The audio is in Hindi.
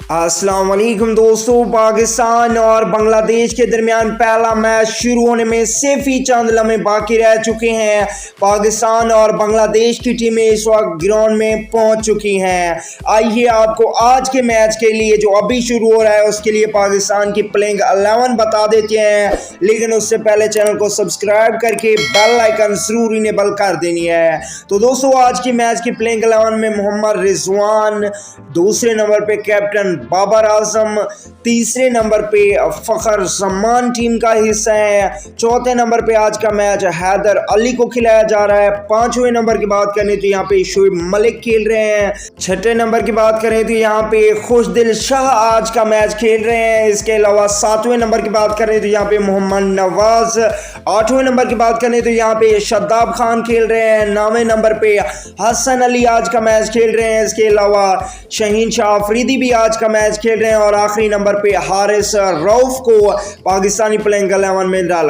अस्सलाम वालेकुम दोस्तों, पाकिस्तान और बांग्लादेश के दरमियान पहला मैच शुरू होने में सिर्फ ही चंद लम्हे बाकी रह चुके हैं। पाकिस्तान और बांग्लादेश की टीमें इस वक्त ग्राउंड में पहुंच चुकी हैं। आइए आपको आज के मैच के लिए जो अभी शुरू हो रहा है उसके लिए पाकिस्तान की प्लेइंग 11 बता देते हैं, लेकिन उससे पहले चैनल को सब्सक्राइब करके बेल आइकन जरूर इनेबल कर देनी है। तो दोस्तों आज की मैच की प्लेइंग 11 में मोहम्मद रिजवान, दूसरे नंबर पे कैप्टन बाबर आजम, तीसरे नंबर पे फखर जमान टीम का हिस्सा है, चौथे नंबर पे आज का मैच हैदर अली को खिलाया जा रहा है, पांचवें नंबर की बात करें तो यहाँ पे शोएब मलिक खेल रहे हैं, छठे नंबर की बात करें तो यहाँ पे खुशदिल शाह आज का मैच खेल रहे हैं। इसके अलावा सातवें नंबर की बात करें तो यहाँ पे मोहम्मद नवाज, आठवें नंबर की बात करें तो यहाँ पे शदाब खान खेल रहे हैं, नौवें नंबर पे हसन अली आज का मैच खेल रहे हैं। इसके अलावा शहीन शाह अफरीदी भी आज का मैच खेल रहे हैं और आखिरी नंबर पे हारिस रऊफ को पाकिस्तानी प्लेइंग 11 में डाला।